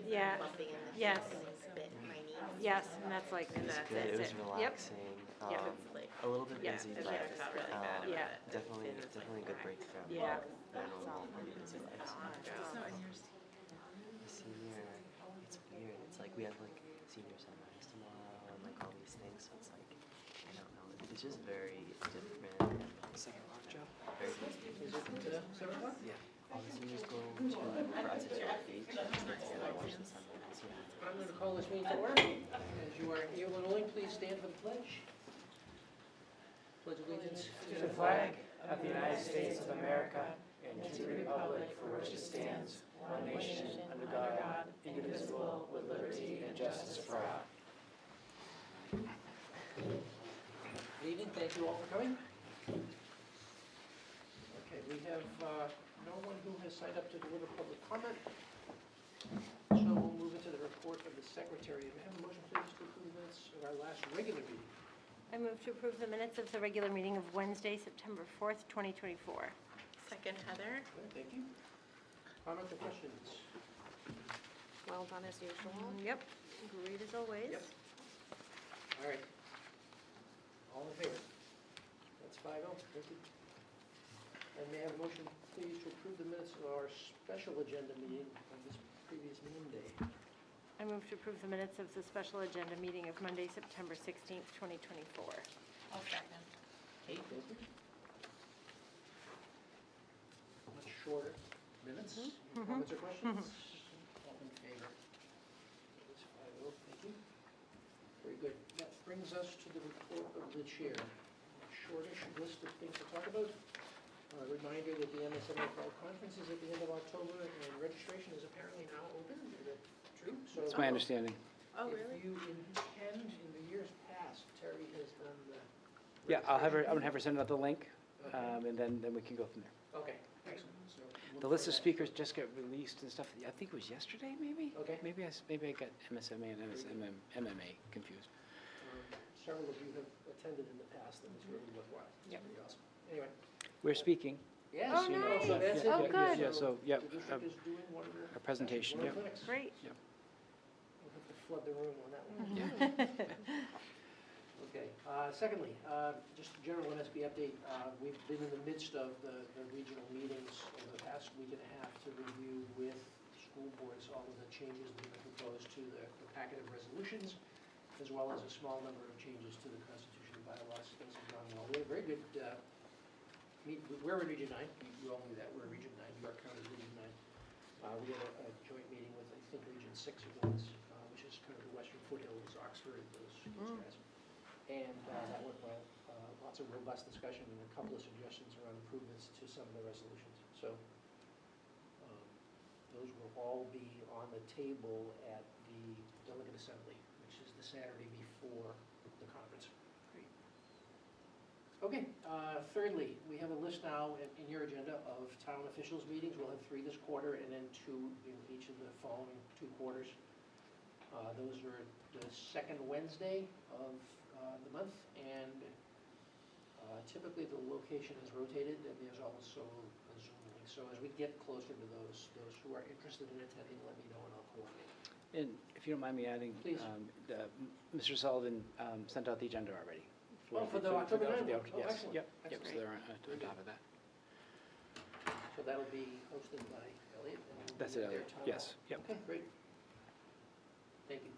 Yeah. bumping into Yes. things and bit my knee. Yes, and that's like, It was That's good. it. It was Yep. relaxing. Yeah. It's like, A little bit Yeah. busy, yeah, but I felt really bad about Yeah. it. definitely, It was definitely a good break from Yeah. the normal busy life. So, The senior, it's weird. It's like we have like senior sunrise tomorrow and like all these things. So it's like I don't know. It's just very different. 7 o'clock, Joe. Very busy. Is it 7 o'clock? Yeah. All the seniors go for us to the beach and stay together and watch the sunrise. Yeah. I'm going to call this meeting to order. As you are here Illinois, please stand for the pledge. Pledge allegiance To the flag of the United States of America and to the republic for which it stands, one nation, under God, indivisible, with liberty and justice for all. Good evening, thank you all for coming. Okay, we have no one who has signed up to deliver public comment. So we'll move into the report of the secretary. May I have a motion please to approve the minutes of our last regular meeting? I move to approve the minutes of the regular meeting of Wednesday, September 4th, 2024. second, Heather. Okay, thank you. Comments or questions? Well done as usual. Yep, great as always. Yep. All right. All in favor? That's 5-0, thank you. And may I have a motion, please, to approve the minutes of our special agenda meeting of this previous Monday? I move to approve the minutes of the special agenda meeting of Monday, September 16th, 2024. I'll second. Kate, thank you. Much shorter minutes. Any comments or questions? All in favor? It's 5-0, thank you. Very good. That brings us to the report of the chair. Shortish list of things to talk about. Reminder that the MSMA Fall Conference is at the end of October, and registration is apparently now open. Is that true? So That's my understanding. Oh, if really? you intend, in the years past, Terry has done the. Yeah, I'm gonna have her send out the link, Okay. and then we can go from there. Okay, excellent. So look The list for of that. speakers just got released and stuff. I think it was yesterday, maybe? Okay. Maybe I got MSMA and MMA confused. Several of you have attended in the past, and it's really worthwhile. It's Yep. pretty awesome. Anyway. We're speaking. Yes. Oh, you know, nice. so that's Oh, it. good. Yeah, so, yeah, The district is doing one of the. a presentation, one of the yep. clinics. Great. We'll have to flood the room on that one. Okay, secondly, just a general NSB update. We've been in the midst of the regional meetings over the past week and a half to review with school boards all of the changes that have been proposed to the packet of resolutions, as well as a small number of changes to the constitution and bylaws. Things have gone well. We had a very good we're in Region 9. You all knew that. We're in Region 9. New York County is Region 9. We had a joint meeting with, I think, Region 6 it was, which is kind of the western foothills, Oxford, those guys. And that went well. Lots of robust discussion and a couple of suggestions around improvements to some of the resolutions. So those will all be on the table at the Delegate Assembly, which is the Saturday before the conference. Great. Okay, thirdly, we have a list now in your agenda of town officials meetings. We'll have 3 this quarter and then 2 in each of the following 2 quarters. Those are the second Wednesday of the month, and typically the location is rotated, and there's also a Zoom link. So as we get closer to those who are interested in attending, let me know and I'll coordinate. And if you don't mind me adding, Please. Mr. Sullivan sent out the agenda already. Oh, for the October 9th one? Oh, Yes, excellent. yep, so Excellent. they're on top of that. So that'll be hosted by Elliot? and we'll That's be it, at their Elliot. town Yes, hall. yep. Okay, great. Thank you.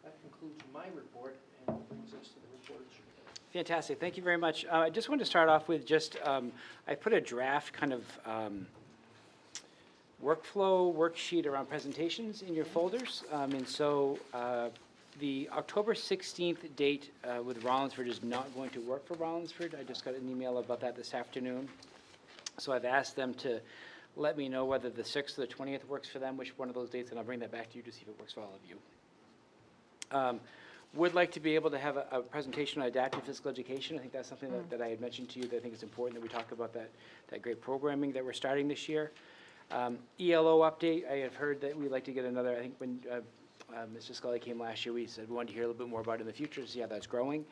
That concludes my report and brings us to the report of the superintendent. Fantastic, thank you very much. I just wanted to start off with just, I put a draft kind of workflow worksheet around presentations in your folders. And so the October 16th date with Rollinsford is not going to work for Rollinsford. I just got an email about that this afternoon. So I've asked them to let me know whether the 6th or the 20th works for them, which one of those dates, and I'll bring that back to you to see if it works for all of you. Would like to be able to have a presentation on adaptive physical education. I think that's something that I had mentioned to you, that I think it's important that we talk about that great programming that we're starting this year. ELO update, I have heard that we'd like to get another, I think when Mr. Scully came last year, we said we wanted to hear a little bit more about it in the future, see how that's growing.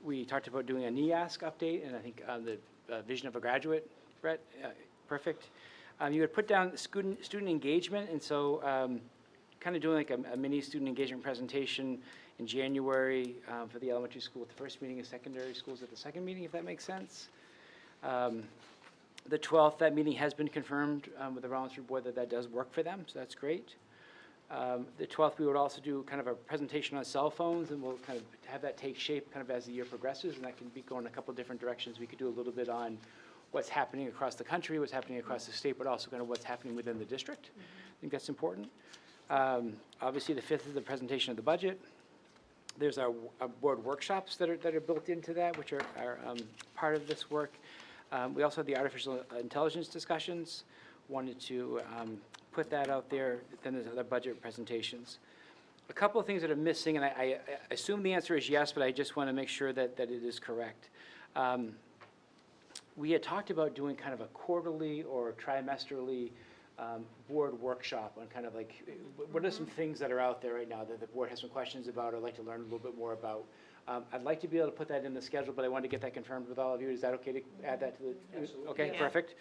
We talked about doing a NEASC update, and I think the vision of a graduate, Brett, perfect. You had put down student engagement, and so kind of doing like a mini student engagement presentation in January for the elementary school at the first meeting, and secondary schools at the second meeting, if that makes sense. The 12th, that meeting has been confirmed with the Rollinsford board that does work for them, so that's great. The 12th, we would also do kind of a presentation on cell phones, and we'll kind of have that take shape kind of as the year progresses, and that can be going a couple different directions. We could do a little bit on what's happening across the country, what's happening across the state, but also kind of what's happening within the district. I think that's important. Obviously, the 5th is the presentation of the budget. There's our board workshops that are built into that, which are part of this work. We also have the artificial intelligence discussions. Wanted to put that out there. Then there's other budget presentations. A couple of things that are missing, and I assume the answer is yes, but I just want to make sure that it is correct. We had talked about doing kind of a quarterly or trimesterly board workshop on kind of like, what are some things that are out there right now that the board has some questions about or like to learn a little bit more about? I'd like to be able to put that in the schedule, but I want to get that confirmed with all of you. Is that okay to add that to the? Absolutely. Okay, Yeah. perfect.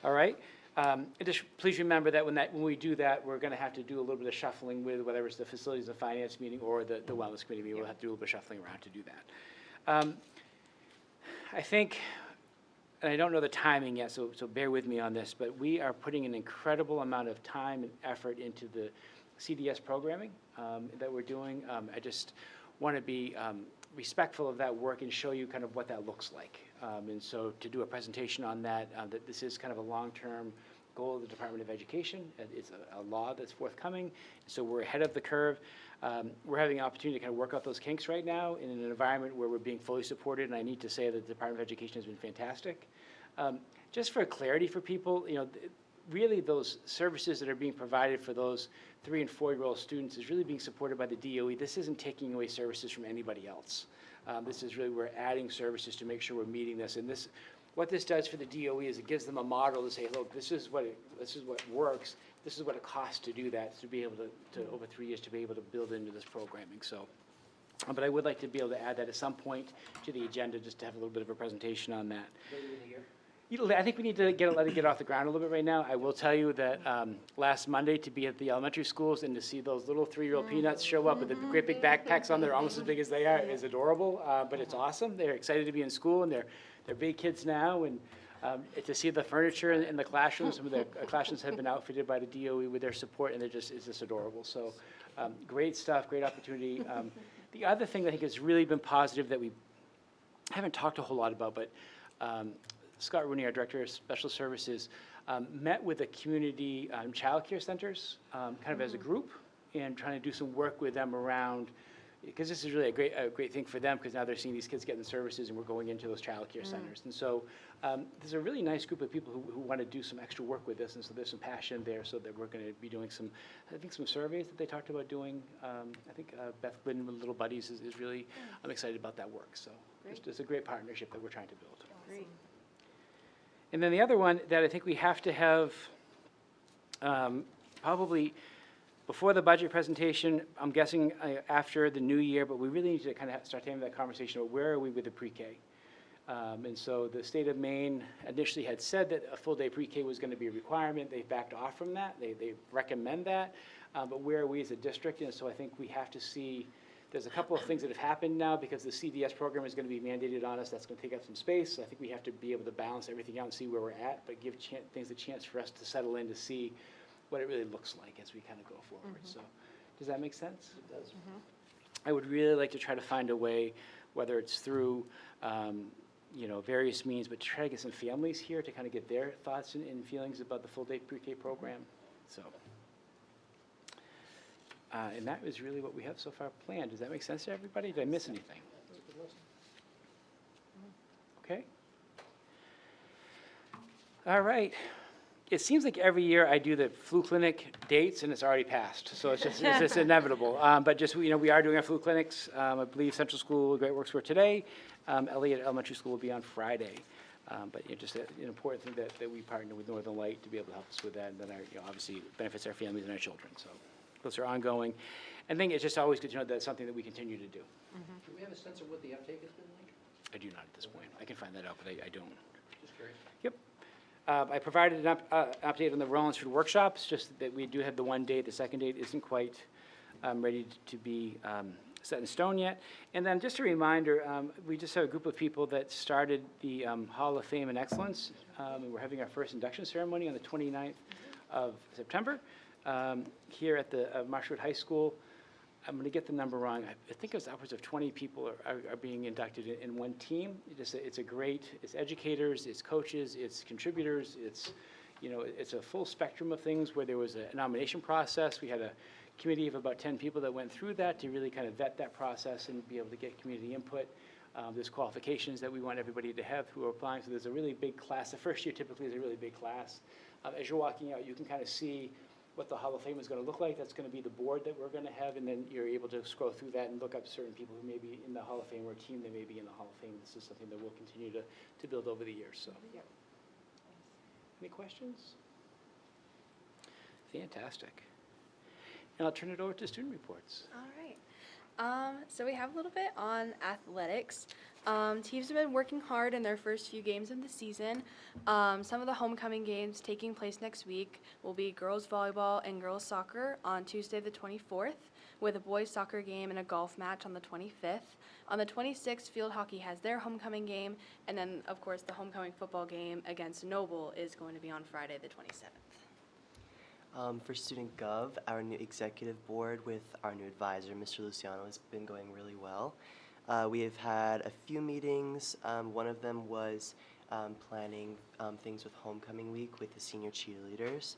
All right. And just please remember that when we do that, we're going to have to do a little bit of shuffling with whether it's the facilities and finance meeting or the wellness committee meeting. We'll have to do a little bit of shuffling around to do that. I think, and I don't know the timing yet, so bear with me on this, but we are putting an incredible amount of time and effort into the CDS programming that we're doing. I just want to be respectful of that work and show you kind of what that looks like. And so to do a presentation on that, that this is kind of a long-term goal of the Department of Education. It's a law that's forthcoming, so we're ahead of the curve. We're having an opportunity to kind of work out those kinks right now in an environment where we're being fully supported, and I need to say that the Department of Education has been fantastic. Just for clarity for people, really those services that are being provided for those 3- and 4-year-old students is really being supported by the DOE. This isn't taking away services from anybody else. This is really, we're adding services to make sure we're meeting this. And what this does for the DOE is it gives them a model to say, look, this is what works. This is what it costs to do that, to be able to over 3 years, to be able to build into this programming. So, but I would like to be able to add that at some point to the agenda, just to have a little bit of a presentation on that. Later in the year. I think we need to let it get off the ground a little bit right now. I will tell you that last Monday, to be at the elementary schools and to see those little 3-year-old peanuts show up with the great big backpacks on there, almost as big as they are, is adorable. But it's awesome. They're excited to be in school, and they're big kids now. And to see the furniture in the classrooms, some of the classrooms have been outfitted by the DOE with their support, and it's just adorable. So great stuff, great opportunity. The other thing that I think has really been positive that we haven't talked a whole lot about, but Scott Rooney, our Director of Special Services, met with the community child care centers kind of as a group and trying to do some work with them around, because this is really a great thing for them, because now they're seeing these kids getting services and we're going into those child care centers. And so there's a really nice group of people who want to do some extra work with this, and so there's some passion there, so that we're going to be doing some surveys that they talked about doing. I think Beth Glidden with Little Buddies is really, I'm excited about that work. So it's a great partnership that we're trying to build. Great. And then the other one that I think we have to have probably before the budget presentation, I'm guessing after the new year, but we really need to kind of start having that conversation about where are we with the pre-K. And so the state of Maine initially had said that a full-day pre-K was going to be a requirement. They backed off from that. They recommend that. But where are we as a district? And so I think we have to see, there's a couple of things that have happened now because the CDS program is going to be mandated on us. That's going to take up some space. So I think we have to be able to balance everything out and see where we're at, but give things a chance for us to settle in to see what it really looks like as we kind of go forward. So does that make sense? It does. I would really like to try to find a way, whether it's through various means, but to try to get some families here to kind of get their thoughts and feelings about the full-day pre-K program. So. And that is really what we have so far planned. Does that make sense to everybody? Did I miss anything? Okay. All right. It seems like every year I do the flu clinic dates and it's already passed, so it's just inevitable. But just we are doing our flu clinics. I believe Central School Great Works were today. Elliott Elementary School will be on Friday. But just an important thing that we partner with Northern Light to be able to help us with that, and that obviously benefits our families and our children. So. Those are ongoing. I think it's just always good to know that it's something that we continue to do. Do we have a sense of what the uptake has been like? I do not at this point. I can find that out, but I don't. Just curious. Yep. I provided an update on the Rollinsford workshops, just that we do have the one date. The second date isn't quite ready to be set in stone yet. And then just a reminder, we just have a group of people that started the Hall of Fame and Excellence. And we're having our first induction ceremony on the 29th of September here at the Marshwood High School. I'm going to get the number wrong. I think it was upwards of 20 people are being inducted in one team. It's a great, it's educators, it's coaches, it's contributors, it's, you know, it's a full spectrum of things where there was a nomination process. We had a committee of about 10 people that went through that to really kind of vet that process and be able to get community input. There's qualifications that we want everybody to have who are applying. So there's a really big class. The first year typically is a really big class. As you're walking out, you can kind of see what the Hall of Fame is going to look like. That's going to be the board that we're going to have, and then you're able to scroll through that and look up certain people who may be in the Hall of Fame or a team that may be in the Hall of Fame. This is something that we'll continue to build over the years. So, Yep. any questions? Fantastic. And I'll turn it over to student reports. All right. So we have a little bit on athletics. Teams have been working hard in their first few games of the season. Some of the homecoming games taking place next week will be girls volleyball and girls soccer on Tuesday the 24th, with a boys soccer game and a golf match on the 25th. On the 26th, field hockey has their homecoming game, and then, of course, the homecoming football game against Noble is going to be on Friday the 27th. For Student Gov, our new executive board with our new advisor, Mr. Luciano, has been going really well. We have had a few meetings. One of them was planning things with homecoming week with the senior cheerleaders.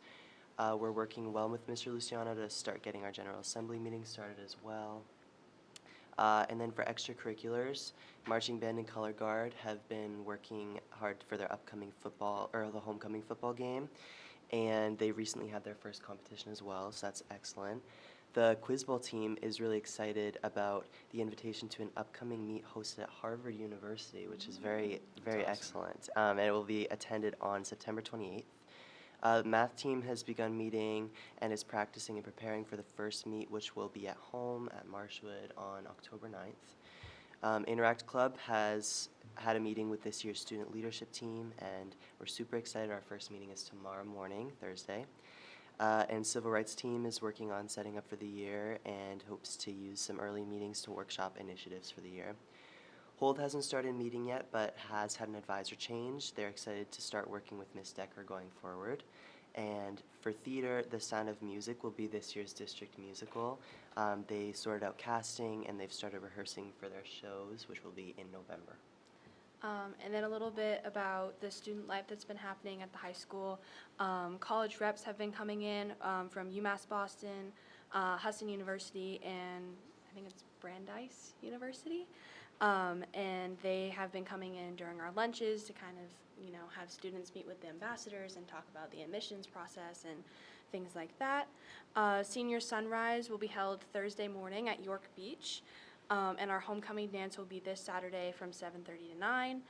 We're working well with Mr. Luciano to start getting our General Assembly meeting started as well. And then for extracurriculars, marching band and color guard have been working hard for their upcoming football, or the homecoming football game. And they recently had their first competition as well, so that's excellent. The quiz bowl team is really excited about the invitation to an upcoming meet hosted at Harvard University, which is very, very excellent. And it will be attended on September 28th. The math team has begun meeting and is practicing and preparing for the first meet, which will be at home at Marshwood on October 9th. Interact Club has had a meeting with this year's student leadership team, and we're super excited. Our first meeting is tomorrow morning, Thursday. And Civil Rights team is working on setting up for the year and hopes to use some early meetings to workshop initiatives for the year. Hold hasn't started meeting yet, but has had an advisor change. They're excited to start working with Ms. Decker going forward. And for theater, The Sound of Music will be this year's district musical. They sorted out casting, and they've started rehearsing for their shows, which will be in November. And then a little bit about the student life that's been happening at the high school. College reps have been coming in from UMass Boston, Hudson University, and I think it's Brandeis University. And they have been coming in during our lunches to kind of, you know, have students meet with the ambassadors and talk about the admissions process and things like that. Senior Sunrise will be held Thursday morning at York Beach. And our homecoming dance will be this Saturday from 7:30 to 9.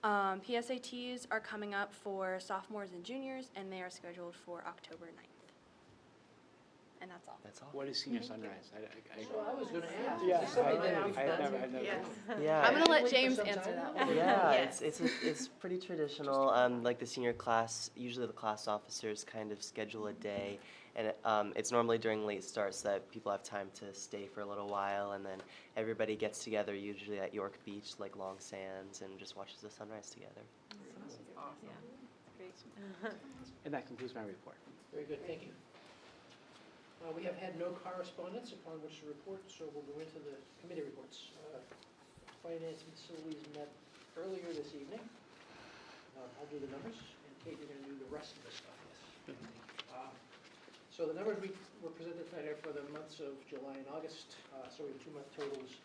PSATs are coming up for sophomores and juniors, and they are scheduled for October 9th. And that's all. That's all. What is Senior Sunrise? So I was going to ask. Yeah, is this something that we've I've done? never. Yes. Yeah. I'm going to let Wait for James some answer time that now? one. Yeah, Yes. it's pretty traditional. Like the senior class, usually the class officers kind of schedule a day, and it's normally during late start so that people have time to stay for a little while, and then everybody gets together usually at York Beach, like Long Sands, and just watches the sunrise together. Awesome. Great. And that concludes my report. Very good, thank you. We have had no correspondence upon which to report, so we'll go into the committee reports. Finance and Facilities met earlier this evening. I'll do the numbers, and Kate, you're going to do the rest of the stuff, yes? So the numbers we were presented tonight are for the months of July and August, so we have 2-month totals.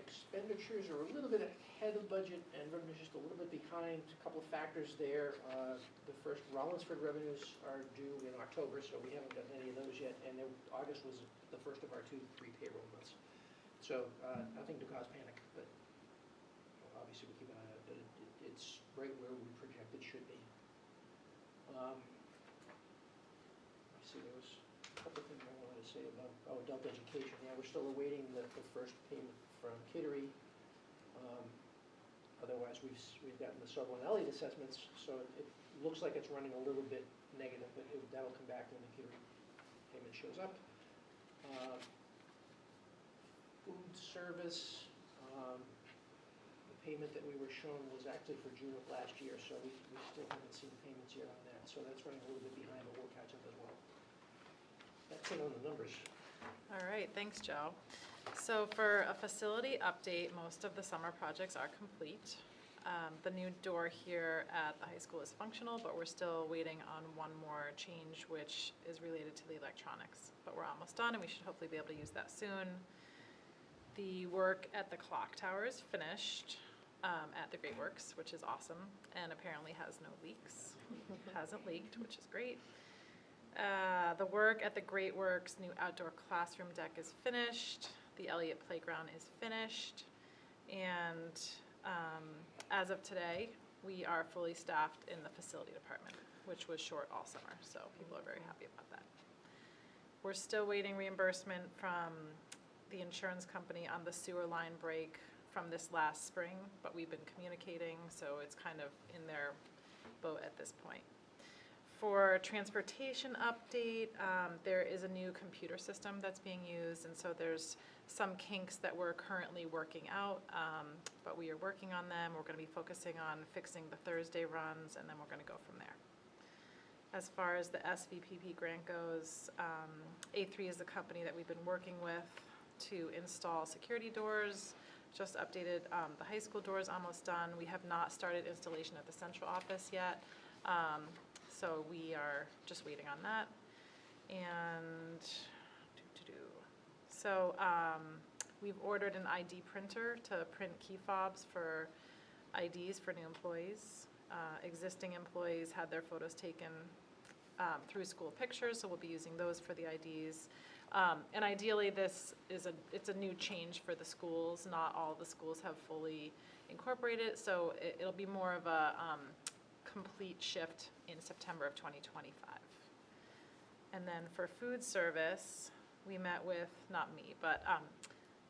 Expenditures are a little bit ahead of budget, and revenues just a little bit behind. A couple of factors there. The first Rollinsford revenues are due in October, so we haven't gotten any of those yet, and August was the first of our 2 pre-payroll months. So nothing to cause panic, but obviously we keep an eye on it, but it's right where we project it should be. Let's see, there was a couple of things I wanted to say about adult education. Yeah, we're still awaiting the first payment from Kittery. Otherwise, we've gotten the Sutherland Elliott assessments, so it looks like it's running a little bit negative, but that'll come back when the computer payment shows up. Food service, the payment that we were shown was actually for June of last year, so we still haven't seen payments yet on that, so that's running a little bit behind, but we'll catch up as well. That's it on the numbers. All right, thanks, Joe. So for a facility update, most of the summer projects are complete. The new door here at the high school is functional, but we're still waiting on one more change, which is related to the electronics. But we're almost done, and we should hopefully be able to use that soon. The work at the clock tower is finished at the Great Works, which is awesome, and apparently has no leaks. Hasn't leaked, which is great. The work at the Great Works new outdoor classroom deck is finished. The Elliott Playground is finished. And as of today, we are fully staffed in the facility department, which was short all summer, so people are very happy about that. We're still waiting reimbursement from the insurance company on the sewer line break from this last spring, but we've been communicating, so it's kind of in their boat at this point. For transportation update, there is a new computer system that's being used, and so there's some kinks that we're currently working out, but we are working on them. We're going to be focusing on fixing the Thursday runs, and then we're going to go from there. As far as the SVPP grant goes, A3 is the company that we've been working with to install security doors. Just updated, the high school door is almost done. We have not started installation at the central office yet. So we are just waiting on that. And so we've ordered an ID printer to print key fobs for IDs for new employees. Existing employees had their photos taken through school pictures, so we'll be using those for the IDs. And ideally, it's a new change for the schools. Not all the schools have fully incorporated it, so it'll be more of a complete shift in September of 2025. And then for food service, we met with, not me, but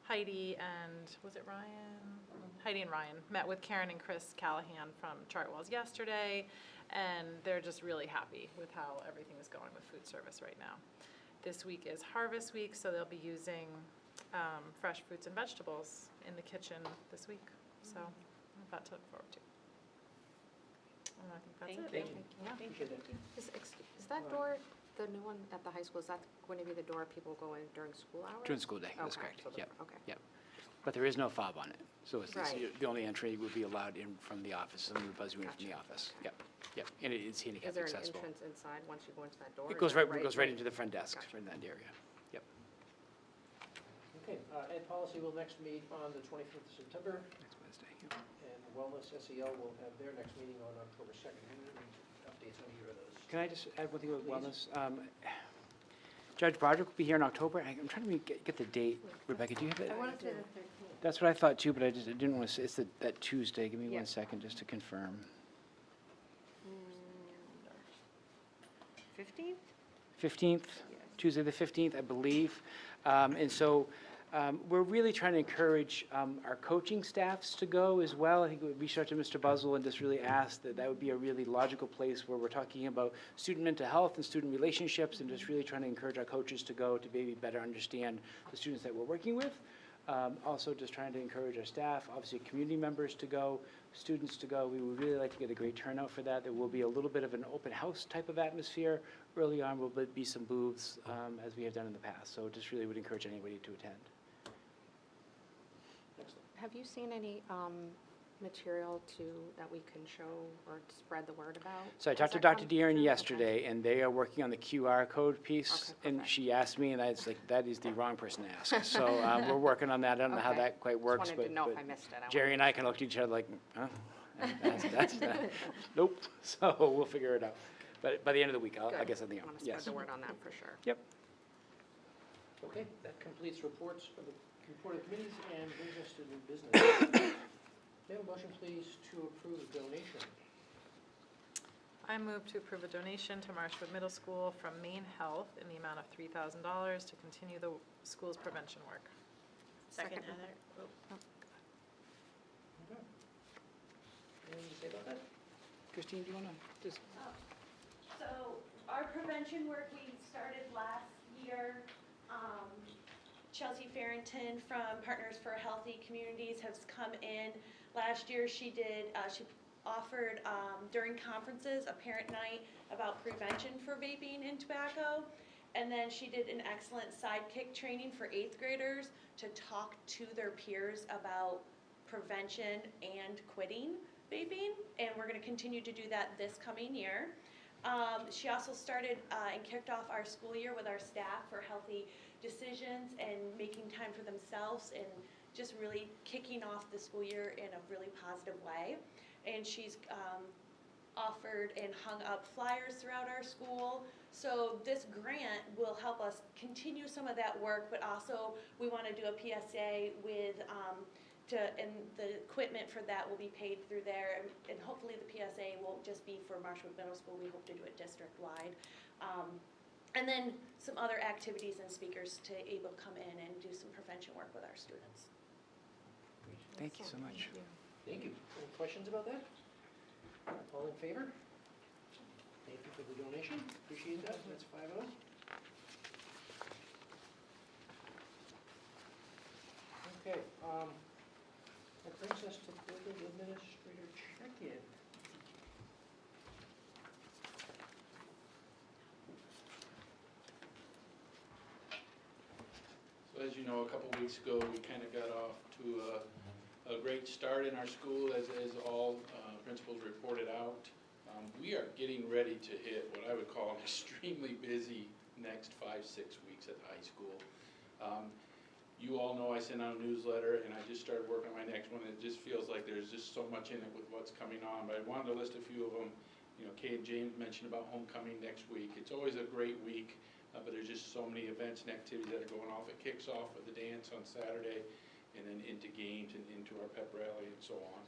Heidi and, was it Ryan? Heidi and Ryan met with Karen and Chris Callahan from Chartwell's yesterday, and they're just really happy with how everything is going with food service right now. This week is harvest week, so they'll be using fresh fruits and vegetables in the kitchen this week. So I've got to look forward to. I think that's it. Thank you. Yeah. Appreciate that. Is that door, the new one at the high school, is that going to be the door people go in during school hours? During school day, that's Okay, correct, so the- yep. Okay. Yep. But there is no fob on it, so it's, Right. the only entry would be allowed in from the office, someone would buzz you in from the Gotcha. office. Yep, yep, and it is Is handicap there an accessible. entrance inside once you go into that door? It Is goes that right into the front desk, Gotcha. right in that area. Yep, Okay, Ed Policy will next meet on the 25th of September, next Wednesday. Yep. and Wellness SEL will have their next meeting on October 2nd. Any updates on either of those? Can I just add one thing about Please. wellness? Judge Broderick will be here in October. I'm trying to get the date. Rebecca, do you have it? I want to say the 13th. That's what I thought too, but I didn't want to say, it's that Tuesday. Give me Yeah. 1 second just to confirm. 15th? 15th, Tuesday the 15th, I believe. And so we're really trying to encourage our coaching staffs to go as well. I think we reached out to Mr. Buzzell and just really asked that would be a really logical place where we're talking about student mental health and student relationships, and just really trying to encourage our coaches to go to maybe better understand the students that we're working with. Also just trying to encourage our staff, obviously community members to go, students to go. We would really like to get a great turnout for that. There will be a little bit of an open house type of atmosphere. Early on will be some booths as we have done in the past. So just really would encourage anybody to attend. Excellent. Have you seen any material that we can show or spread the word about? So I Has talked to that Dr. come Deeren through? yesterday, and they are working on the QR code piece. Okay, And perfect. she asked me, and I was like, that is the wrong person to ask. So we're working on that. I don't know how Okay. that quite works, Just wanted to know if but I missed it. Jerry and I kind of looked at each other like, huh? That's nope. So we'll figure it out. But by the end of the week, I'll get something I out. want to spread Yes. the word on that for sure. Yep. Okay, that completes reports for the reported committees and brings us to new business. May I have a motion, please, to approve a donation? I move to approve a donation to Marshwood Middle School from Maine Health in the amount of $3,000 to continue the school's prevention work. Second. Heather. Okay. say about that? Christine, do you want to just? So our prevention work we started last year. Chelsea Farrington from Partners for Healthy Communities has come in. Last year she offered during conferences a parent night about prevention for vaping and tobacco. And then she did an excellent sidekick training for 8th graders to talk to their peers about prevention and quitting vaping. And we're going to continue to do that this coming year. She also started and kicked off our school year with our staff for healthy decisions and making time for themselves and just really kicking off the school year in a really positive way. And she's offered and hung up flyers throughout our school. So this grant will help us continue some of that work, but also we want to do a PSA with and the equipment for that will be paid through there, and hopefully the PSA won't just be for Marshwood Middle School. We hope to do it district-wide. And then some other activities and speakers to able to come in and do some prevention work with our students. Thank you so much. Thank you. Any questions about that? All in favor? Thank you for the donation. Appreciate that. That's 5-0. Okay, that brings us to building administrator check-in. So as you know, a couple weeks ago, we kind of got off to a great start in our school, as all principals reported out. We are getting ready to hit what I would call an extremely busy next 5-6 weeks at the high school. You all know I sent out a newsletter, and I just started working on my next one. It just feels like there's just so much in it with what's coming on, but I wanted to list a few of them. You know, Kay and James mentioned about homecoming next week. It's always a great week, but there's just so many events and activities that are going off. It kicks off with the dance on Saturday, and then into games and into our pep rally and so on.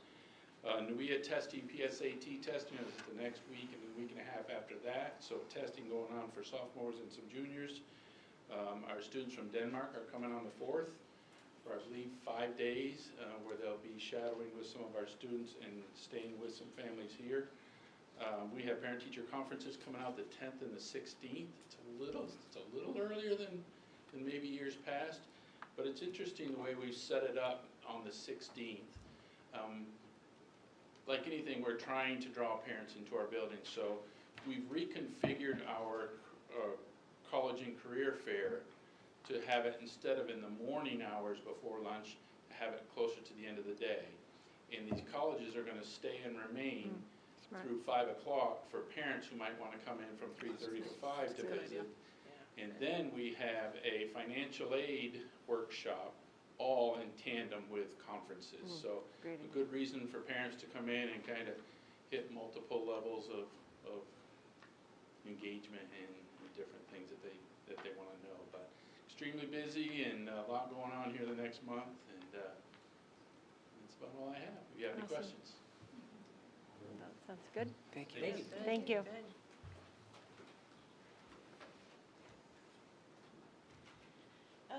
NUIA testing, PSAT testing is the next week and a week and a half after that. So testing going on for sophomores and some juniors. Our students from Denmark are coming on the 4th for, I believe, 5 days where they'll be shadowing with some of our students and staying with some families here. We have parent-teacher conferences coming out the 10th and the 16th. It's a little earlier than maybe years past, but it's interesting the way we've set it up on the 16th. Like anything, we're trying to draw parents into our building, so we've reconfigured our college and career fair to have it, instead of in the morning hours before lunch, have it closer to the end of the day. And these colleges are going to stay and remain through 5 o'clock for parents who might want to come in from 3:30 to 5 to visit. And then we have a financial aid workshop, all in tandem with conferences. So a good reason for parents to come in and kind of hit multiple levels of engagement and different things that they want to know. But extremely busy and a lot going on here the next month, and that's about all I have. If you have any questions. That sounds good. Thank you. Thank you. Thank you.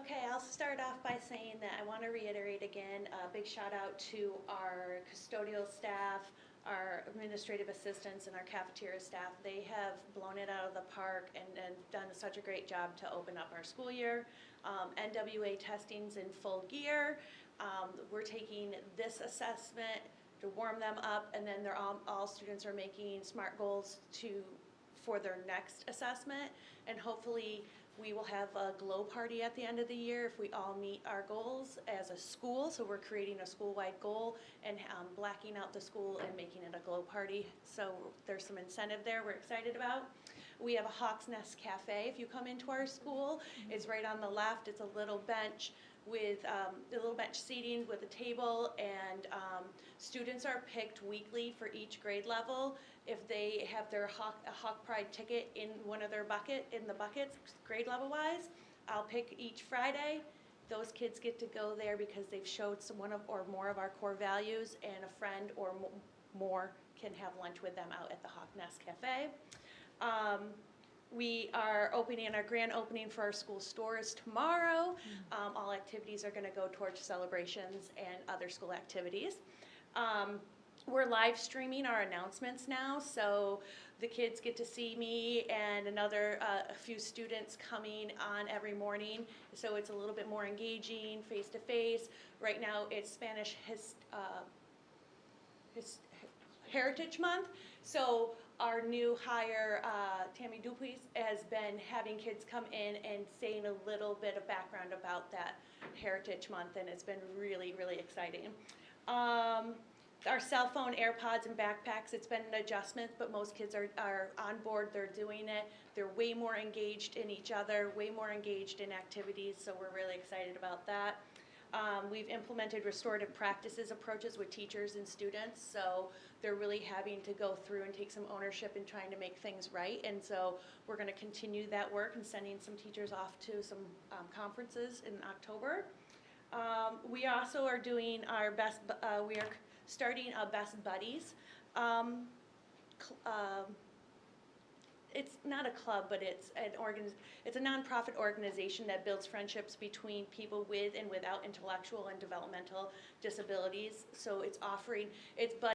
Okay, I'll start off by saying that I want to reiterate again, a big shout out to our custodial staff, our administrative assistants, and our cafeteria staff. They have blown it out of the park and done such a great job to open up our school year. NWA testing's in full gear. We're taking this assessment to warm them up, and then all students are making SMART goals for their next assessment, and hopefully we will have a glow party at the end of the year if we all meet our goals as a school. So we're creating a school-wide goal and blacking out the school and making it a glow party. So there's some incentive there we're excited about. We have a Hawk's Nest Cafe if you come into our school. It's right on the left. It's a little bench with seating with a table, and students are picked weekly for each grade level. If they have their Hawk Pride ticket in one of their buckets, grade level wise, I'll pick each Friday. Those kids get to go there because they've showed one or more of our core values, and a friend or more can have lunch with them out at the Hawk Nest Cafe. We are opening our grand opening for our school stores tomorrow. All activities are going to go towards celebrations and other school activities. we're live streaming our announcements now, so the kids get to see me and a few students coming on every morning. So it's a little bit more engaging, face to face. Right now it's Spanish Heritage Month. So our new hire, Tammy Dupuis, has been having kids come in and saying a little bit of background about that Heritage Month, and it's been really, really exciting. Our cell phone, AirPods, and backpacks, it's been an adjustment, but most kids are on board, they're doing it. They're way more engaged in each other, way more engaged in activities, so we're really excited about that. We've implemented restorative practices approaches with teachers and students, so they're really having to go through and take some ownership in trying to make things right, and so we're going to continue that work and sending some teachers off to some conferences in October. We also are doing our we are starting a Best Buddies. It's not a club, but it's a nonprofit organization that builds friendships between people with and without intellectual and developmental disabilities. So it's